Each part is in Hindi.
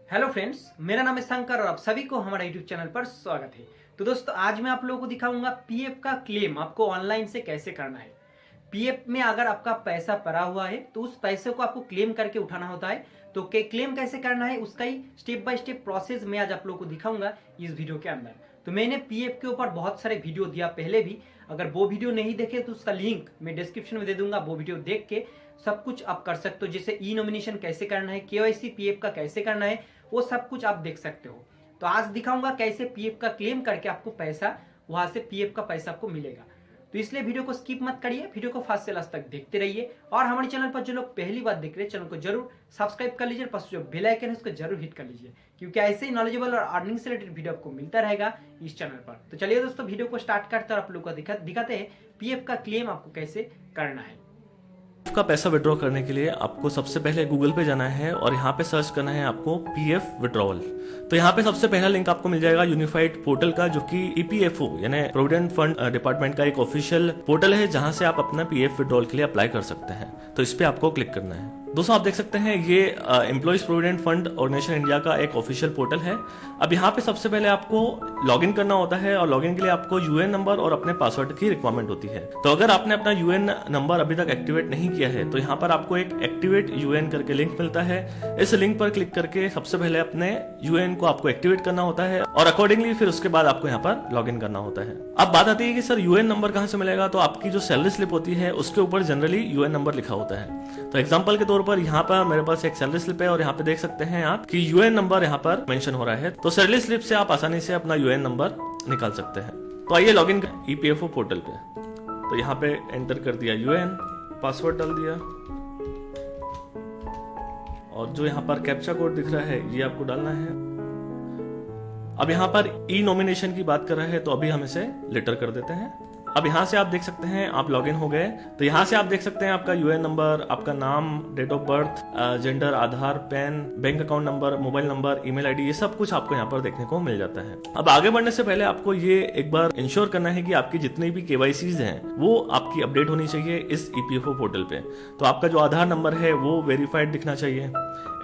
हेलो फ्रेंड्स, मेरा नाम है शंकर और आप सभी को हमारा यूट्यूब चैनल पर स्वागत है। तो दोस्तों, आज मैं आप लोगों को दिखाऊंगा पीएफ का क्लेम आपको ऑनलाइन से कैसे करना है। पीएफ में अगर आपका पैसा पड़ा हुआ है तो उस पैसे को आपको क्लेम करके उठाना होता है। तो क्लेम कैसे करना है उसका ही स्टेप बाय स्टेप प्रोसेस मैं आज आप लोगों को दिखाऊंगा इस वीडियो के अंदर। तो मैंने पीएफ के ऊपर बहुत सारे वीडियो दिया पहले भी, अगर वो वीडियो नहीं देखे तो उसका लिंक मैं डिस्क्रिप्शन में दे दूंगा। वो वीडियो देख के सब कुछ आप कर सकते हो, जैसे ई नॉमिनेशन कैसे करना है, केवाईसी पीएफ का कैसे करना है, वो सब कुछ आप देख सकते हो। तो आज दिखाऊंगा कैसे पीएफ का क्लेम करके आपको पैसा वहां से पीएफ का पैसा आपको मिलेगा। तो इसलिए वीडियो को स्किप मत करिए, वीडियो को फर्स्ट से लास्ट तक देखते रहिए। और हमारे चैनल पर जो लोग पहली बार देख रहे हैं, चैनल को जरूर सब्सक्राइब कर लीजिए, पास जो बेल आइकन है उसको जरूर हिट कर लीजिए, क्योंकि ऐसे ही नॉलेजेबल और अर्निंग से रिलेटेड वीडियो आपको मिलता रहेगा इस चैनल पर। तो चलिए दोस्तों, वीडियो को स्टार्ट करते हैं और आप लोगों को दिखाते हैं पीएफ का क्लेम आपको कैसे करना है। का पैसा विड्रॉ करने के लिए आपको सबसे पहले गूगल पे जाना है और यहाँ पे सर्च करना है आपको पीएफ विड्रॉवल। तो यहाँ पे सबसे पहला लिंक आपको मिल जाएगा यूनिफाइड पोर्टल का, जो कि ईपीएफओ यानी प्रोविडेंट फंड डिपार्टमेंट का एक ऑफिशियल पोर्टल है, जहां से आप अपना पीएफ विड्रॉल के लिए अप्लाई कर सकते हैं। तो इस पे आपको क्लिक करना है। दोस्तों, आप देख सकते हैं ये employees provident fund organisation India का एक ऑफिशियल पोर्टल है। अब यहाँ पे सबसे पहले आपको लॉगिन करना होता है और लॉगिन के लिए आपको यूएन नंबर और अपने पासवर्ड की रिक्वायरमेंट होती है। तो अगर आपने अपना यूएन नंबर अभी तक एक्टिवेट नहीं किया है तो यहाँ पर आपको एक एक्टिवेट यूएन करके लिंक मिलता है। इस लिंक पर क्लिक करके सबसे पहले अपने यूएन को आपको एक्टिवेट करना होता है और अकॉर्डिंगली फिर उसके बाद आपको यहाँ पर लॉगिन करना होता है। अब बात आती है कि सर यूएन नंबर कहाँ से मिलेगा, तो आपकी जो सैलरी स्लिप होती है उसके ऊपर जनरली यूएन नंबर लिखा होता है। तो एग्जाम्पल के तौर पर यहाँ पर मेरे पास एक सैलरी स्लिप है और यहाँ पे देख सकते हैं आप कि यूएन नंबर यहाँ पर मेंशन हो रहा है। तो सैलरी स्लिप से आप आसानी से अपना यूएन नंबर निकाल सकते हैं। तो आइए लॉगिन ईपीएफओ पोर्टल पे। तो यहाँ पे एंटर कर दिया यूएन, पासवर्ड डाल दिया और जो यहाँ पर कैप्चा कोड दिख रहा है ये आपको डालना है। अब यहाँ पर ई नॉमिनेशन की बात कर रहे हैं तो अभी हम इसे लेटर कर देते हैं। अब यहाँ से आप देख सकते हैं आप लॉगिन हो गए। तो यहाँ से आप देख सकते हैं आपका यूएन नंबर, आपका नाम, date of birth, gender, Aadhaar, PAN, bank account number, mobile number, email ID, ये सब कुछ आपको यहाँ पर देखने को मिल जाता है। अब आगे बढ़ने से पहले आपको ये एक बार इंश्योर करना है कि आपकी जितनी भी केवाईसीज हैं वो आपकी अपडेट होनी चाहिए इस ईपीएफओ पोर्टल पे। तो आपका जो आधार नंबर है वो वेरीफाइड दिखना चाहिए,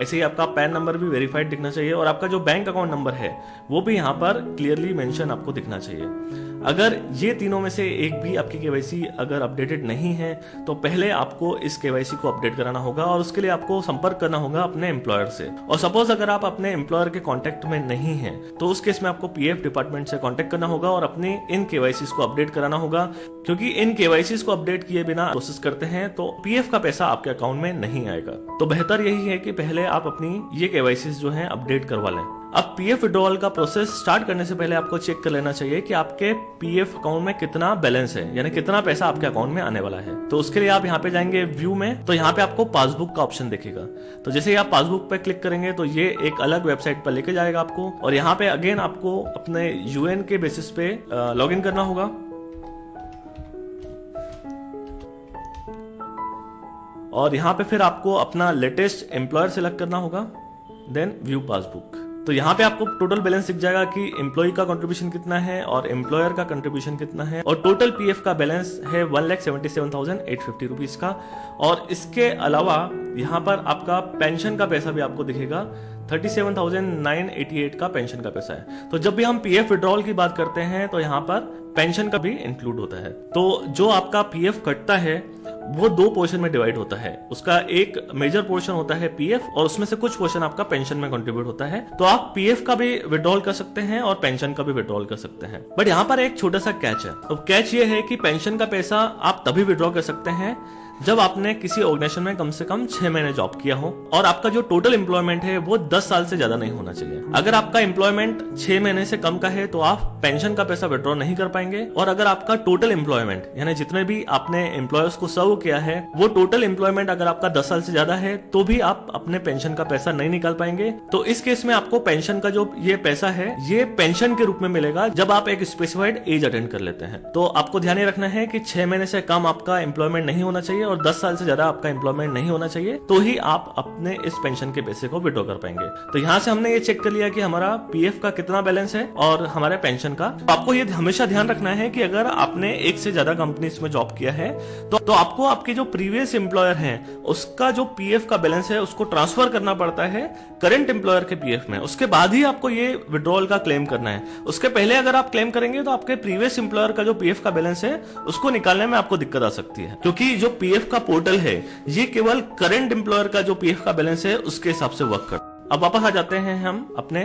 ऐसे ही आपका पैन नंबर भी वेरीफाइड दिखना चाहिए और आपका जो बैंक अकाउंट नंबर है वो भी यहाँ पर क्लियरली मेंशन आपको दिखना चाहिए। अगर ये तीनों में से एक भी आपकी केवाईसी अगर अपडेटेड नहीं है तो पहले आपको इस केवाईसी को अपडेट कराना होगा और उसके लिए आपको संपर्क करना होगा अपने एम्प्लॉयर से। और सपोज अगर आप अपने एम्प्लॉयर के कांटेक्ट में नहीं हैं तो उस केस में आपको पीएफ डिपार्टमेंट से कांटेक्ट करना होगा और अपने इन केवाईसीज को अपडेट कराना होगा, क्योंकि इन केवाईसीज को अपडेट किए बिना प्रोसेस करते हैं तो पीएफ का पैसा आपके अकाउंट में नहीं आएगा। तो बेहतर यही है कि पहले आप अपनी ये केवाईसीज जो है अपडेट करवा लें। अब पीएफ विड्रॉल का प्रोसेस स्टार्ट करने से पहले आपको चेक कर लेना चाहिए कि आपके पीएफ अकाउंट में कितना बैलेंस है, यानी कितना पैसा आपके अकाउंट में आने वाला है। तो उसके लिए आप यहाँ पे जाएंगे व्यू में, तो यहाँ पे आपको पासबुक का ऑप्शन दिखेगा। तो जैसे ही आप पासबुक पे क्लिक करेंगे तो ये एक अलग वेबसाइट पर लेके जाएगा आपको और यहाँ पे अगेन आपको अपने यूएन के बेसिस पे लॉगिन करना होगा। और यहाँ पे फिर आपको अपना लेटेस्ट एम्प्लॉयर सिलेक्ट करना होगा, देन व्यू पासबुक। तो यहाँ पे आपको टोटल बैलेंस दिख जाएगा कि एम्प्लॉय का कंट्रीब्यूशन कितना है और एम्प्लॉयर का कंट्रीब्यूशन कितना है और टोटल पीएफ का बैलेंस है 1,77,850 रुपीज का। और इसके अलावा यहाँ पर आपका पेंशन का पैसा भी आपको दिखेगा, 37,988 का पेंशन का पैसा है। तो जब भी हम पीएफ विड्रॉल की बात करते हैं तो यहाँ पर पेंशन का भी इंक्लूड होता है। तो जो आपका पीएफ कटता है वो दो पोर्शन में डिवाइड होता है। उसका एक मेजर पोर्शन होता है पीएफ और उसमें से कुछ पोर्शन आपका पेंशन में कंट्रीब्यूट होता है। तो आप पीएफ का भी विड्रॉल कर सकते हैं और पेंशन का भी विड्रॉल कर सकते हैं। बट यहाँ पर एक छोटा सा कैच है। तो कैच ये है कि पेंशन का पैसा आप तभी विड्रॉ कर सकते हैं जब आपने किसी ऑर्गेनाइजेशन में कम से कम 6 महीने जॉब किया हो और आपका जो टोटल एम्प्लॉयमेंट है वो 10 साल से ज्यादा नहीं होना चाहिए। अगर आपका एम्प्लॉयमेंट 6 महीने से कम का है तो आप पेंशन का पैसा विड्रॉ नहीं कर पाएंगे। और अगर आपका टोटल एम्प्लॉयमेंट यानी जितने भी आपने एम्प्लॉयर्स को सर्व किया है वो टोटल एम्प्लॉयमेंट अगर आपका 10 साल से ज्यादा है तो भी आप अपने पेंशन का पैसा नहीं निकाल पाएंगे। तो इस केस में आपको पेंशन का जो ये पैसा है ये पेंशन के रूप में मिलेगा जब आप एक स्पेसिफाइड एज अटेंड कर लेते हैं। तो आपको ध्यान रखना है कि 6 महीने से कम आपका एम्प्लॉयमेंट नहीं होना चाहिए और 10 साल से ज्यादा आपका एम्प्लॉयमेंट नहीं होना चाहिए, तो ही आप अपने इस पेंशन के पैसे को विड्रॉ कर पाएंगे। तो यहाँ से हमने ये चेक कर लिया कि हमारा पीएफ का कितना बैलेंस है और हमारे पेंशन का। तो आपको ये हमेशा ध्यान रखना है कि अगर आपने एक से ज्यादा कंपनीज में जॉब किया है तो आपको आपके जो प्रीवियस एम्प्लॉयर है उसका जो पीएफ का बैलेंस है उसको ट्रांसफर करना पड़ता है करंट एम्प्लॉयर के पीएफ में। उसके बाद ही आपको ये विड्रॉल का क्लेम करना है। उसके पहले अगर आप क्लेम करेंगे तो आपके प्रीवियस एम्प्लॉयर का जो पीएफ का बैलेंस है उसको निकालने में आपको दिक्कत आ सकती है, क्योंकि जो पीएफ का पोर्टल है ये केवल करंट एम्प्लॉयर का जो पीएफ का बैलेंस है उसके हिसाब से वर्क करता है। अब वापस आ जाते हैं हम अपने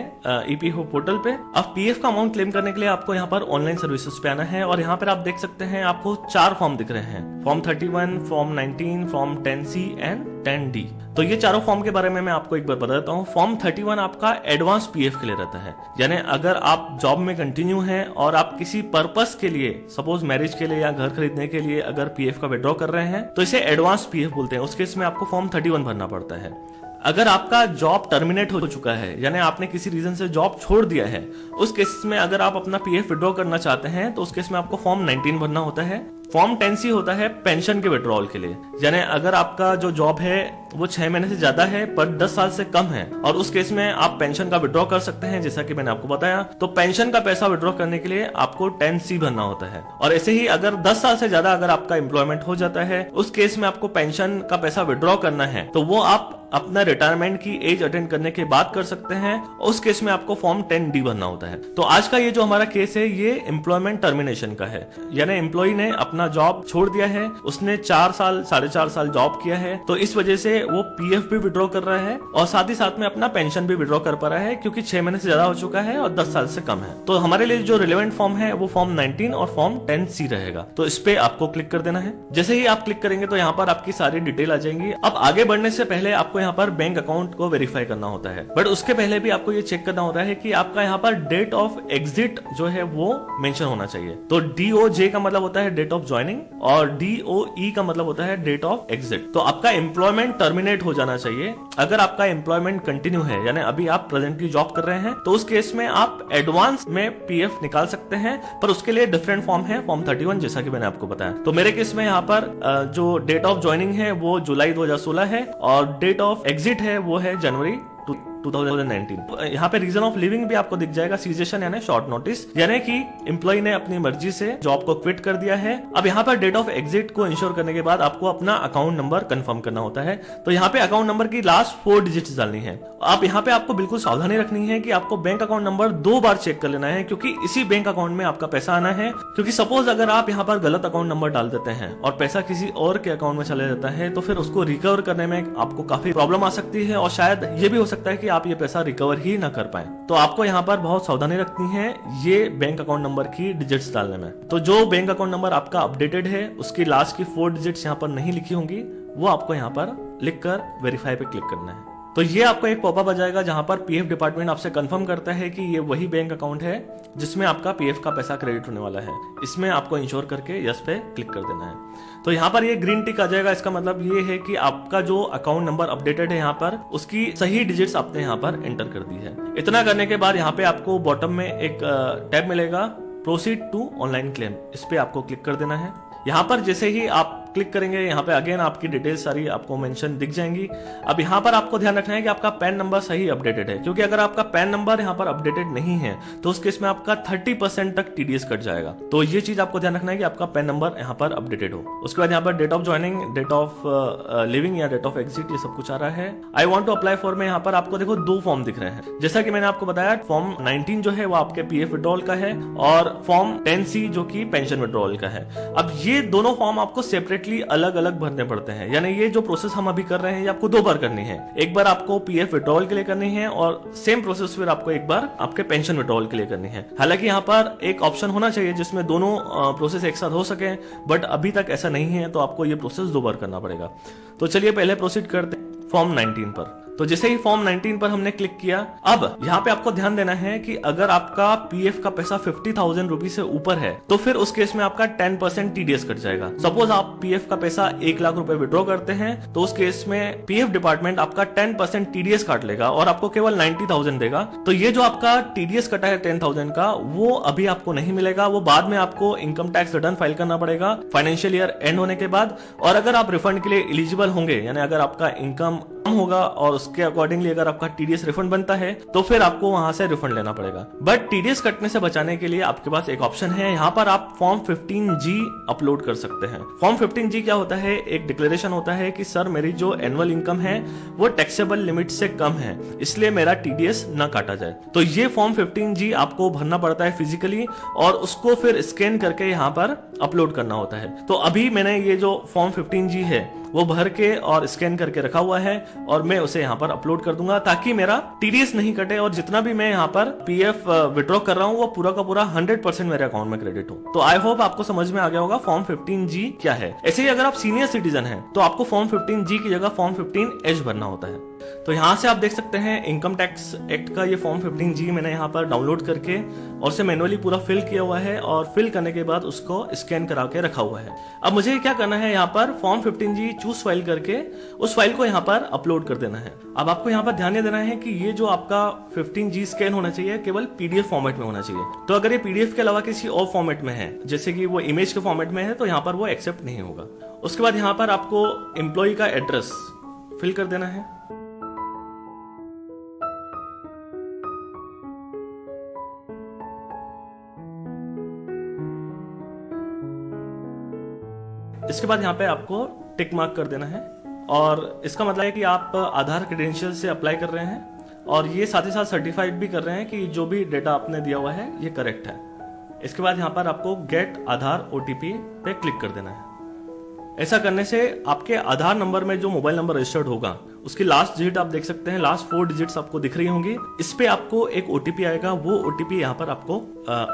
ईपीएफओ पोर्टल पे। अब पीएफ का अमाउंट क्लेम करने के लिए आपको यहाँ पर ऑनलाइन सर्विसेज पे आना है और यहाँ पर आप देख सकते हैं आपको 4 फॉर्म दिख रहे हैं, form 31, form 19, form 10C and 10D। तो ये चारों फॉर्म के बारे में मैं आपको एक बार बता देता हूँ। फॉर्म 31 आपका एडवांस पीएफ के लिए रहता है, यानी अगर आप जॉब में कंटिन्यू हैं और आप किसी पर्पस के लिए, सपोज मैरिज के लिए या घर खरीदने के लिए अगर पीएफ का विड्रॉ कर रहे हैं तो इसे एडवांस पीएफ बोलते हैं। उस केस में आपको फॉर्म 31 भरना पड़ता है। अगर आपका जॉब टर्मिनेट हो चुका है, यानी आपने किसी रीजन से जॉब छोड़ दिया है, उस केस में अगर आप अपना पीएफ विड्रॉ करना चाहते हैं तो उस केस में आपको फॉर्म 19 भरना होता है। फॉर्म 10C होता है पेंशन के विड्रॉल के लिए, यानी अगर आपका जो जॉब है वो 6 महीने से ज्यादा है पर 10 साल से कम है और उस केस में आप पेंशन का विड्रॉ कर सकते हैं, जैसा कि मैंने आपको बताया। तो पेंशन का पैसा विड्रॉ करने के लिए आपको 10C भरना होता है। और ऐसे ही अगर 10 साल से ज्यादा अगर आपका एम्प्लॉयमेंट हो जाता है उस केस में आपको पेंशन का पैसा विड्रॉ करना है तो वो आप अपना रिटायरमेंट की एज अटेंड करने के बाद कर सकते हैं। उस केस में आपको फॉर्म 10D भरना होता है। तो आज का ये जो हमारा केस है ये एम्प्लॉयमेंट टर्मिनेशन का है, यानी एम्प्लॉय ने अपना जॉब छोड़ दिया है, उसने 4 साल 4.5 साल जॉब किया है, तो इस वजह से वो पीएफ भी विड्रॉ कर रहा है और साथ ही साथ में अपना पेंशन भी विड्रॉ कर पा रहा है, क्योंकि 6 महीने से ज्यादा हो चुका है और 10 साल से कम है। तो हमारे लिए जो रिलेवेंट फॉर्म है वो फॉर्म 19 और फॉर्म 10C रहेगा। तो इस पे आपको क्लिक कर देना है। जैसे ही आप क्लिक करेंगे तो यहाँ पर आपकी सारी डिटेल आ जाएंगी। अब आगे बढ़ने से पहले आपको यहाँ पर बैंक अकाउंट को वेरीफाई करना होता है, बट उसके पहले भी आपको ये चेक करना होता है कि आपका यहाँ पर डेट ऑफ एग्जिट जो है वो मेंशन होना चाहिए। तो DOJ का मतलब होता है डेट ऑफ ज्वाइनिंग और DOE का मतलब होता है डेट ऑफ एग्जिट। तो आपका एम्प्लॉयमेंट टर्मिनेट हो जाना चाहिए। अगर आपका एम्प्लॉयमेंट कंटिन्यू है, यानी अभी आप प्रेजेंटली जॉब कर रहे हैं, तो उस केस में आप एडवांस में पीएफ निकाल सकते हैं, पर उसके लिए डिफरेंट फॉर्म है, फॉर्म 31, जैसा कि मैंने आपको बताया। तो मेरे केस में यहाँ पर जो डेट ऑफ ज्वाइनिंग है वो जुलाई 2016 है और डेट ऑफ एग्जिट है वो है जनवरी 2019। यहाँ पे रीजन ऑफ लिविंग भी आपको दिख जाएगा, सीजेशन यानी शॉर्ट नोटिस, यानी कि एम्प्लॉय ने अपनी मर्जी से जॉब को क्विट कर दिया है। अब यहाँ पर डेट ऑफ एग्जिट को इंश्योर करने के बाद आपको अपना अकाउंट नंबर कंफर्म करना होता है। तो यहाँ पे अकाउंट नंबर की लास्ट 4 डिजिट्स डालनी है। आप यहाँ पे आपको बिल्कुल सावधानी रखनी है कि आपको बैंक अकाउंट नंबर 2 बार चेक कर लेना है, क्योंकि इसी बैंक अकाउंट में आपका पैसा आना है। क्योंकि सपोज अगर आप यहाँ पर गलत अकाउंट नंबर डाल देते हैं और पैसा किसी और के अकाउंट में चले जाता है तो फिर उसको रिकवर करने में आपको काफी प्रॉब्लम आ सकती है और शायद ये भी हो सकता है कि आप ये पैसा रिकवर ही ना कर पाए। तो आपको यहाँ पर बहुत सावधानी रखनी है ये बैंक अकाउंट नंबर की डिजिट्स डालने में। तो जो बैंक अकाउंट नंबर आपका अपडेटेड है उसकी लास्ट की 4 डिजिट्स यहाँ पर नहीं लिखी होंगी, वो आपको यहाँ पर लिखकर वेरीफाई पे क्लिक करना है। तो ये आपको एक पॉपअप आ जाएगा जहां पर पीएफ डिपार्टमेंट आपसे कंफर्म करता है कि ये वही बैंक अकाउंट है जिसमें आपका पीएफ का पैसा क्रेडिट होने वाला है। इसमें आपको इंश्योर करके यस पे क्लिक कर देना है। तो यहाँ पर ये ग्रीन टिक आ जाएगा। इसका मतलब ये है कि आपका जो अकाउंट नंबर अपडेटेड है यहाँ पर उसकी सही डिजिट्स आपने यहाँ पर एंटर कर दी है। इतना करने के बाद यहाँ पे आपको बॉटम में एक टैब मिलेगा, प्रोसीड टू ऑनलाइन क्लेम। इस पे आपको क्लिक कर देना है। यहाँ पर जैसे ही आप क्लिक करेंगे यहाँ पे अगेन आपकी डिटेल्स सारी आपको मेंशन दिख जाएंगी। अब यहाँ पर आपको ध्यान रखना है कि आपका पैन नंबर सही अपडेटेड है, क्योंकि अगर आपका पैन नंबर यहाँ पर अपडेटेड नहीं है तो उस केस में आपका 30% तक टीडीएस कट जाएगा। तो ये चीज आपको ध्यान रखना है कि आपका पैन नंबर यहाँ पर अपडेटेड हो। उसके बाद यहाँ पर date of joining, date of living या डेट ऑफ एग्जिट, ये सब कुछ आ रहा है। I want to apply for में यहाँ पर आपको देखो 2 फॉर्म दिख रहे हैं। जैसा कि मैंने आपको बताया फॉर्म 19 जो है वो आपके पीएफ विड्रॉल का है और फॉर्म 10C जो कि पेंशन विड्रॉल का है। अब ये दोनों फॉर्म आपको सेपरेटली अलग अलग भरने पड़ते हैं, यानी ये जो प्रोसेस हम अभी कर रहे हैं ये आपको 2 बार करनी है। एक बार आपको पीएफ विड्रॉल के लिए करनी है और सेम प्रोसेस फिर आपको एक बार आपके पेंशन विड्रॉल के लिए करनी है। हालांकि यहाँ पर एक ऑप्शन होना चाहिए जिसमें दोनों प्रोसेस एक साथ हो सके, बट अभी तक ऐसा नहीं है, तो आपको ये प्रोसेस 2 बार करना पड़ेगा। तो चलिए पहले प्रोसीड करते हैं फॉर्म 19 पर। तो जैसे ही फॉर्म 19 पर हमने क्लिक किया, अब यहाँ पे आपको ध्यान देना है कि अगर आपका पीएफ का पैसा 50,000 रुपीज से ऊपर है तो फिर उस केस में आपका 10% टीडीएस कट जाएगा। सपोज आप पीएफ का पैसा 1 लाख रुपए विड्रॉ करते हैं तो उस केस में पीएफ डिपार्टमेंट आपका 10% टीडीएस काट लेगा और आपको केवल 90,000 देगा। तो ये जो आपका टीडीएस कटा है 10,000 का, वो अभी आपको नहीं मिलेगा, वो बाद में आपको इनकम टैक्स रिटर्न फाइल करना पड़ेगा फाइनेंशियल ईयर एंड होने के बाद। और अगर आप रिफंड के लिए एलिजिबल होंगे, यानी अगर आपका इनकम कम होगा और उसके अकॉर्डिंगली अगर आपका टीडीएस रिफंड बनता है तो फिर आपको वहां से रिफंड लेना पड़ेगा। बट टीडीएस कटने से बचाने के लिए आपके पास एक ऑप्शन है, यहाँ पर आप फॉर्म 15G अपलोड कर सकते हैं। फॉर्म 15G क्या होता है? एक डिक्लेरेशन होता है कि सर मेरी जो एनुअल इनकम है वो टैक्सेबल लिमिट से कम है, इसलिए मेरा टीडीएस ना काटा जाए। तो ये फॉर्म 15G आपको भरना पड़ता है फिजिकली और उसको फिर स्कैन करके यहाँ पर अपलोड करना होता है। तो अभी मैंने ये जो फॉर्म 15G है वो भर के और स्कैन करके रखा हुआ है और मैं उसे यहाँ पर अपलोड कर दूंगा ताकि मेरा टीडीएस नहीं कटे और जितना भी मैं यहाँ पर पीएफ विड्रॉ कर रहा हूँ वो पूरा का पूरा 100% मेरे अकाउंट में क्रेडिट हो। तो आई होप आपको समझ में आ गया होगा फॉर्म 15G क्या है। ऐसे ही अगर आप सीनियर सिटीजन हैं तो आपको फॉर्म 15G की जगह फॉर्म 15H भरना होता है। तो यहाँ से आप देख सकते हैं इनकम टैक्स एक्ट का ये फॉर्म 15G मैंने यहाँ पर डाउनलोड करके और उसे मैनुअली पूरा फिल किया हुआ है और फिल करने के बाद उसको स्कैन करा के रखा हुआ है। अब मुझे क्या करना है, यहाँ पर फॉर्म 15G चूज फाइल करके उस फाइल को यहाँ पर अपलोड कर देना है। अब आपको यहाँ पर ध्यान देना है कि ये जो आपका 15G स्कैन होना चाहिए केवल पीडीएफ फॉर्मेट में होना चाहिए। तो अगर ये पीडीएफ के अलावा किसी और फॉर्मेट में है, जैसे कि वो इमेज के फॉर्मेट में है, तो यहाँ पर वो एक्सेप्ट नहीं होगा। उसके बाद यहाँ पर आपको एम्प्लॉय का एड्रेस फिल कर देना है। इसके बाद यहाँ पे आपको टिक मार्क कर देना है और इसका मतलब है कि आप आधार क्रेडेंशियल से अप्लाई कर रहे हैं और ये साथ ही साथ सर्टिफाइड भी कर रहे हैं कि जो भी डेटा आपने दिया हुआ है ये करेक्ट है। इसके बाद यहाँ पर आपको गेट आधार ओटीपी पे क्लिक कर देना है। ऐसा करने से आपके आधार नंबर में जो मोबाइल नंबर रजिस्टर्ड होगा उसकी लास्ट डिजिट आप देख सकते हैं, लास्ट 4 डिजिट्स आपको दिख रही होंगी। इस पे आपको एक ओटीपी आएगा, वो ओटीपी यहाँ पर आपको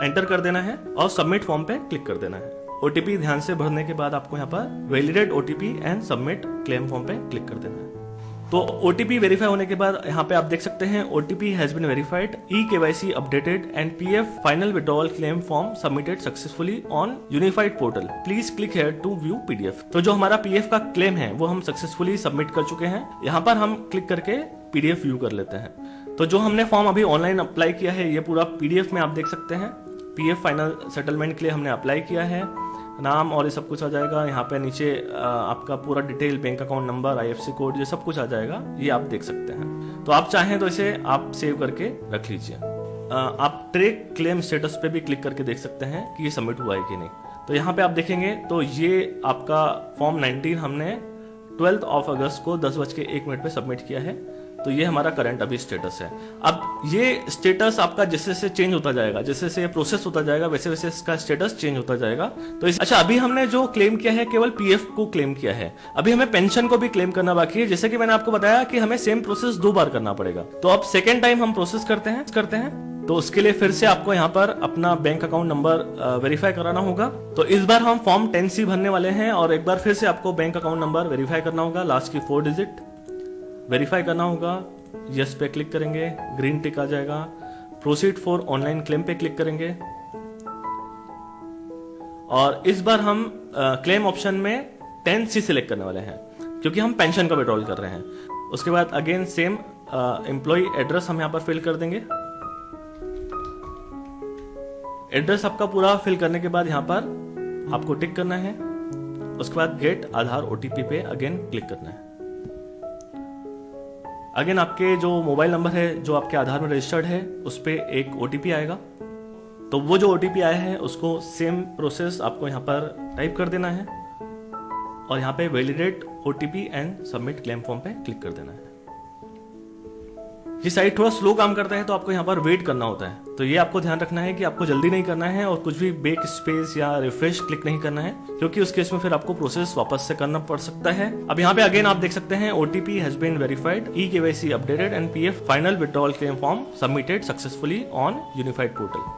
एंटर कर देना है और सबमिट फॉर्म पे क्लिक कर देना है। ओटीपी ध्यान से भरने के बाद आपको यहाँ पर validate OTP and submit claim form पे क्लिक कर देना है। तो ओटीपी वेरीफाई होने के बाद यहाँ पे आप देख सकते हैं OTP has been verified, e KYC updated and PF final withdrawal claim form submitted successfully on unified portal, please click here to view PDF. तो जो हमारा पीएफ का क्लेम है वो हम सक्सेसफुली सबमिट कर चुके हैं। यहाँ पर हम क्लिक करके पीडीएफ व्यू कर लेते हैं। तो जो हमने फॉर्म अभी ऑनलाइन अप्लाई किया है ये पूरा पीडीएफ में आप देख सकते हैं। पीएफ फाइनल सेटलमेंट के लिए हमने अप्लाई किया है, नाम और ये सब कुछ आ जाएगा। यहाँ पे नीचे आपका पूरा detail, bank account number, IFSC code, ये सब कुछ आ जाएगा, ये आप देख सकते हैं। तो आप चाहें तो इसे आप सेव करके रख लीजिए। आप ट्रैक क्लेम स्टेटस पे भी क्लिक करके देख सकते हैं कि ये सबमिट हुआ है कि नहीं। तो यहाँ पे आप देखेंगे तो ये आपका फॉर्म 19 हमने 12 अगस्त को 10:01 पे सबमिट किया है। तो ये हमारा करंट अभी स्टेटस है। अब ये स्टेटस आपका जैसे जैसे चेंज होता जाएगा, जैसे जैसे प्रोसेस होता जाएगा वैसे वैसे इसका स्टेटस चेंज होता जाएगा। तो अच्छा, अभी हमने जो क्लेम किया है केवल पीएफ को क्लेम किया है, अभी हमें पेंशन को भी क्लेम करना बाकी है। जैसे कि मैंने आपको बताया कि हमें सेम प्रोसेस 2 बार करना पड़ेगा। तो अब सेकेंड टाइम हम प्रोसेस करते हैं तो उसके लिए फिर से आपको यहाँ पर अपना बैंक अकाउंट नंबर वेरीफाई कराना होगा। तो इस बार हम फॉर्म 10C भरने वाले हैं और एक बार फिर से आपको बैंक अकाउंट नंबर वेरीफाई करना होगा, लास्ट की 4 डिजिट वेरीफाई करना होगा। यस पे क्लिक करेंगे, ग्रीन टिक आ जाएगा। प्रोसीड फॉर ऑनलाइन क्लेम पे क्लिक करेंगे और इस बार हम क्लेम ऑप्शन में 10C सिलेक्ट करने वाले हैं क्योंकि हम पेंशन का विड्रॉल कर रहे हैं। उसके बाद अगेन सेम एम्प्लॉय एड्रेस हम यहाँ पर फिल कर देंगे। एड्रेस आपका पूरा फिल करने के बाद यहाँ पर आपको टिक करना है। उसके बाद गेट आधार ओटीपी पे अगेन क्लिक करना है। अगेन आपके जो मोबाइल नंबर है जो आपके आधार में रजिस्टर्ड है उस पे एक ओटीपी आएगा। तो वो जो ओटीपी आया है उसको सेम प्रोसेस आपको यहाँ पर टाइप कर देना है और यहाँ पे validate OTP and submit claim form पे क्लिक कर देना है। ये साइट थोड़ा स्लो काम करता है तो आपको यहाँ पर वेट करना होता है। तो ये आपको ध्यान रखना है कि आपको जल्दी नहीं करना है और कुछ भी बैक स्पेस या रिफ्रेश क्लिक नहीं करना है क्योंकि उस केस में फिर आपको प्रोसेस वापस से करना पड़ सकता है। अब यहाँ पे अगेन आप देख सकते हैं OTP has been verified, e KYC updated and PF final withdrawal claim form submitted successfully on unified portal.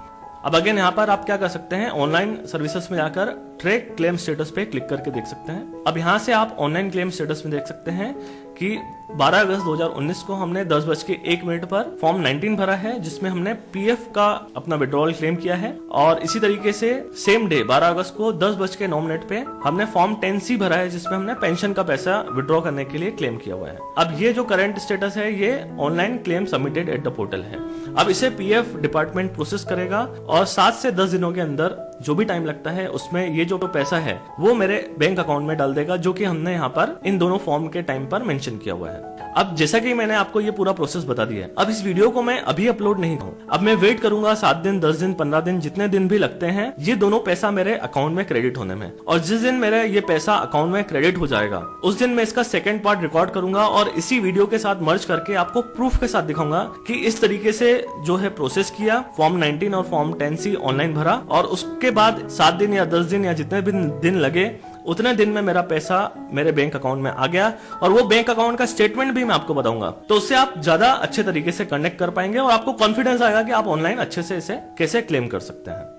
अब अगेन यहाँ पर आप क्या कर सकते हैं, ऑनलाइन सर्विसेज में जाकर ट्रैक क्लेम स्टेटस पे क्लिक करके देख सकते हैं। अब यहाँ से आप ऑनलाइन क्लेम स्टेटस में देख सकते हैं कि 12 अगस्त 2019 को हमने 10:01 पर फॉर्म 19 भरा है, जिसमें हमने पीएफ का अपना विड्रॉल क्लेम किया है। और इसी तरीके से सेम डे 12 अगस्त को 10:09 पे हमने फॉर्म 10C भरा है, जिसमें हमने पेंशन का पैसा विड्रॉ करने के लिए क्लेम किया हुआ है। अब ये जो करंट स्टेटस है ये online claim submitted at the portal है। अब इसे पीएफ डिपार्टमेंट प्रोसेस करेगा और 7 से 10 दिनों के अंदर जो भी टाइम लगता है उसमें ये जो पैसा है वो मेरे बैंक अकाउंट में डाल देगा, जो कि हमने यहाँ पर इन दोनों फॉर्म के टाइम पर मेंशन किया हुआ है। अब जैसा कि मैंने आपको ये पूरा प्रोसेस बता दिया है, अब इस वीडियो को मैं अभी अपलोड नहीं करूँ, अब मैं वेट करूंगा 7 दिन, 10 दिन, 15 दिन, जितने दिन भी लगते हैं ये दोनों पैसा मेरे अकाउंट में क्रेडिट होने में। और जिस दिन मेरे ये पैसा अकाउंट में क्रेडिट हो जाएगा उस दिन मैं इसका सेकंड पार्ट रिकॉर्ड करूंगा और इसी वीडियो के साथ मर्ज करके आपको प्रूफ के साथ दिखाऊंगा कि इस तरीके से जो है प्रोसेस किया, फॉर्म 19 और फॉर्म 10C ऑनलाइन भरा और उसके बाद 7 दिन या 10 दिन या जितने भी दिन लगे उतने दिन में मेरा पैसा मेरे बैंक अकाउंट में आ गया। और वो बैंक अकाउंट का स्टेटमेंट भी मैं आपको बताऊंगा, तो उससे आप ज्यादा अच्छे तरीके से कनेक्ट कर पाएंगे और आपको कॉन्फिडेंस आएगा कि आप ऑनलाइन अच्छे से इसे कैसे क्लेम कर सकते हैं।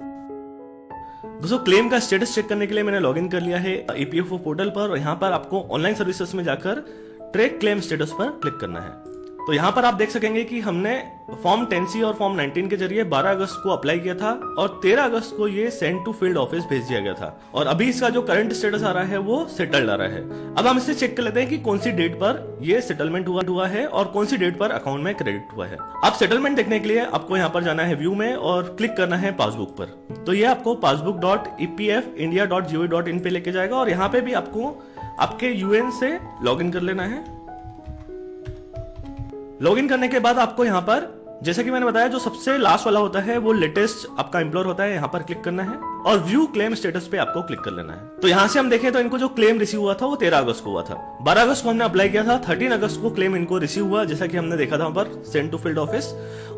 दोस्तों, क्लेम का स्टेटस चेक करने के लिए मैंने लॉगिन कर लिया है ईपीएफओ पोर्टल पर और यहाँ पर आपको ऑनलाइन सर्विसेज में जाकर ट्रैक क्लेम स्टेटस पर क्लिक करना है। तो यहाँ पर आप देख सकेंगे कि हमने फॉर्म 10C और फॉर्म 19 के जरिए 12 अगस्त को अप्लाई किया था और 13 अगस्त को ये सेंड टू फील्ड ऑफिस भेज दिया गया था और अभी इसका जो करंट स्टेटस आ रहा है वो सेटल्ड आ रहा है। अब हम इसे चेक कर लेते हैं कि कौन सी डेट पर ये सेटलमेंट हुआ है और कौन सी डेट पर अकाउंट में क्रेडिट हुआ है। अब सेटलमेंट देखने के लिए आपको यहाँ पर जाना है व्यू में और क्लिक करना है पासबुक पर। तो ये आपको passbook.epfindia.gov.in पे लेके जाएगा और यहाँ पे भी आपको आपके यूएन से लॉगिन कर लेना है। लॉगिन करने के बाद आपको यहाँ पर जैसा कि मैंने बताया जो सबसे लास्ट वाला होता है वो लेटेस्ट आपका एम्प्लॉयर होता है, यहाँ पर क्लिक करना है और व्यू क्लेम स्टेटस पे आपको क्लिक कर लेना है। तो यहाँ से हम देखें तो इनको जो क्लेम रिसीव हुआ था वो 13 अगस्त को हुआ था, 12 अगस्त को हमने अप्लाई किया था, 13 अगस्त को क्लेम इनको रिसीव हुआ जैसा कि हमने देखा था वहां पर सेंड टू फील्ड ऑफिस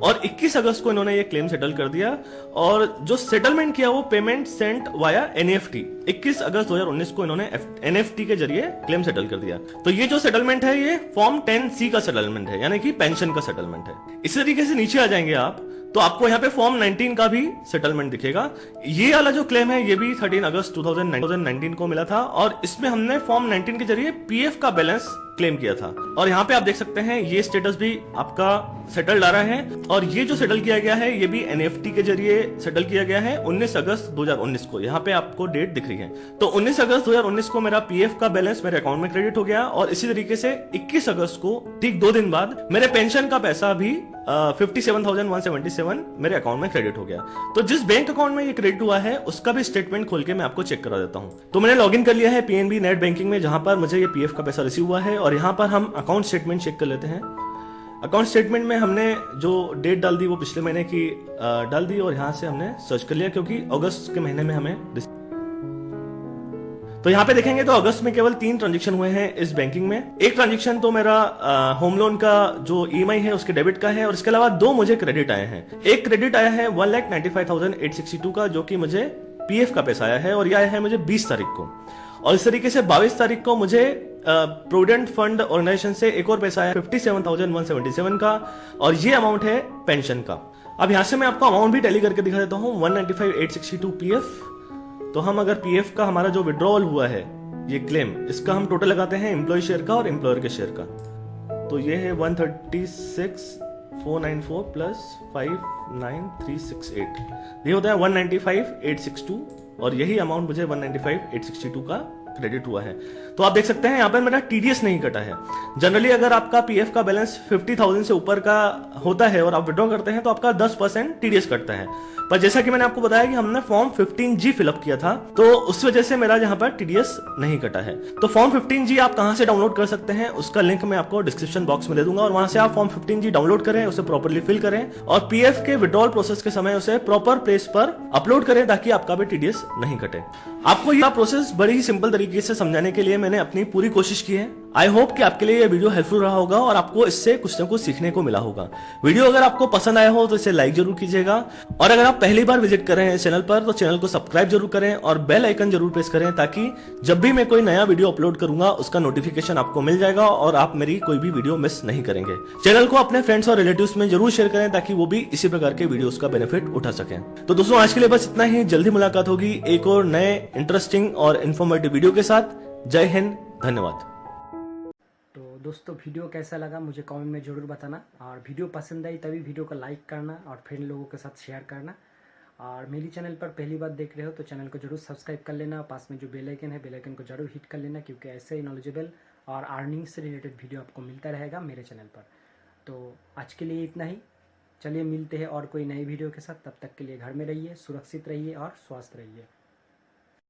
और 21 अगस्त को इन्होंने ये क्लेम सेटल कर दिया और जो सेटलमेंट किया वो पेमेंट सेंट वाया एनईएफटी 21 अगस्त 2019 को इन्होंने एनईएफटी के जरिए क्लेम सेटल कर दिया। तो ये जो सेटलमेंट है ये फॉर्म 10C का सेटलमेंट है, यानी कि पेंशन का सेटलमेंट है। इसी तरीके से नीचे आ जाएंगे आप तो आपको यहाँ पे फॉर्म 19 का भी सेटलमेंट दिखेगा। ये वाला जो क्लेम है ये भी 13 अगस्त 2019 को मिला था और इसमें हमने फॉर्म 19 के जरिए पीएफ का बैलेंस क्लेम किया था और यहाँ पे आप देख सकते हैं ये स्टेटस भी आपका सेटल्ड आ रहा है और ये जो सेटल किया गया है ये भी एनईएफटी के जरिए सेटल किया गया है 19 अगस्त 2019 को। यहाँ पे आपको डेट दिख रही है। तो 19 अगस्त 2019 को मेरा पीएफ का बैलेंस मेरे अकाउंट में क्रेडिट हो गया और इसी तरीके से 21 अगस्त को ठीक 2 दिन बाद मेरे पेंशन का पैसा भी 57,177 मेरे अकाउंट में क्रेडिट हो गया। तो जिस बैंक अकाउंट में ये क्रेडिट हुआ है उसका भी स्टेटमेंट खोल के मैं आपको चेक करा देता हूं। तो मैंने लॉगिन कर लिया है पीएनबी नेट बैंकिंग में, जहां पर मुझे ये पीएफ का पैसा रिसीव हुआ है और यहाँ पर हम अकाउंट स्टेटमेंट चेक कर लेते हैं। अकाउंट स्टेटमेंट में हमने जो डेट डाल दी वो पिछले महीने की डाल दी और यहाँ से हमने सर्च कर लिया क्योंकि अगस्त के महीने में हमें। तो यहाँ पे देखेंगे तो अगस्त में केवल 3 ट्रांजेक्शन हुए हैं इस बैंकिंग में। एक ट्रांजेक्शन तो मेरा होम लोन का जो ईएमआई है उसके डेबिट का है और इसके अलावा 2 मुझे क्रेडिट आए हैं। एक क्रेडिट आया है 1,95,862 का जो कि मुझे पीएफ का पैसा आया है और यह आया है मुझे 20 तारीख को और इस तरीके से 22 तारीख को मुझे प्रोविडेंट फंड ऑर्गेनाइजेशन से एक और पैसा आया 57,177 का और ये अमाउंट है पेंशन का। अब यहाँ से मैं आपको अमाउंट भी टैली करके दिखा देता हूँ। 195,862 पीएफ। तो हम अगर पीएफ का हमारा जो विड्रॉल हुआ है ये क्लेम, इसका हम टोटल लगाते हैं एम्प्लॉय शेयर का और एम्प्लॉयर के शेयर का, तो ये है 136,494 प्लस 59368, ये होता है 195,862 और यही अमाउंट मुझे 195,862 का क्रेडिट हुआ है। तो आप देख सकते हैं यहाँ पर मेरा टीडीएस नहीं कटा है। जनरली अगर आपका पीएफ का बैलेंस 50,000 से ऊपर का होता है और आप विड्रॉ करते हैं तो आपका 10% टीडीएस कटता है, पर जैसा कि मैंने आपको बताया कि हमने फॉर्म 15G फिलअप किया था तो उस वजह से मेरा यहाँ पर टीडीएस नहीं कटा है। तो फॉर्म 15G आप कहां से डाउनलोड कर सकते हैं उसका लिंक मैं आपको डिस्क्रिप्शन बॉक्स में दे दूंगा और वहां से आप फॉर्म 15G डाउनलोड करें, उसे प्रॉपर्ली फिल करें और पीएफ के विड्रॉल प्रोसेस के समय उसे प्रॉपर प्लेस पर अपलोड करें ताकि आपका भी टीडीएस नहीं कटे। आपको यह प्रोसेस बड़ी ही सिंपल तरीके से समझाने के लिए मैंने अपनी पूरी कोशिश की है। आई होप कि आपके लिए यह वीडियो हेल्पफुल रहा होगा और आपको इससे कुछ न कुछ सीखने को मिला होगा। वीडियो अगर आपको पसंद आया हो तो इसे लाइक जरूर कीजिएगा और अगर आप पहली बार विजिट कर रहे हैं चैनल पर तो चैनल को सब्सक्राइब जरूर करें और बेल आइकन जरूर प्रेस करें ताकि जब भी मैं कोई नया वीडियो अपलोड करूंगा उसका नोटिफिकेशन आपको मिल जाएगा और आप मेरी कोई भी वीडियो मिस नहीं करेंगे। चैनल को अपने फ्रेंड्स और रिलेटिव्स में जरूर शेयर करें ताकि वो भी इसी प्रकार के वीडियोस का बेनिफिट उठा सकें। तो दोस्तों आज के लिए बस इतना ही। जल्दी मुलाकात होगी एक और नए इंटरेस्टिंग और इन्फॉर्मेटिव वीडियो के साथ। जय हिंद, धन्यवाद। तो दोस्तों वीडियो कैसा लगा मुझे कमेंट में ज़रूर बताना, और वीडियो पसंद आई तभी वीडियो को लाइक करना और फ्रेंड लोगों के साथ शेयर करना। और मेरी चैनल पर पहली बार देख रहे हो तो चैनल को जरूर सब्सक्राइब कर लेना, पास में जो बेल आइकन है बेल आइकन को जरूर हिट कर लेना, क्योंकि ऐसे ही नॉलेजेबल और अर्निंग से रिलेटेड वीडियो आपको मिलता रहेगा मेरे चैनल पर। तो आज के लिए इतना ही, चलिए मिलते हैं और कोई नई वीडियो के साथ। तब तक के लिए घर में रहिए, सुरक्षित रहिए और स्वस्थ रहिए।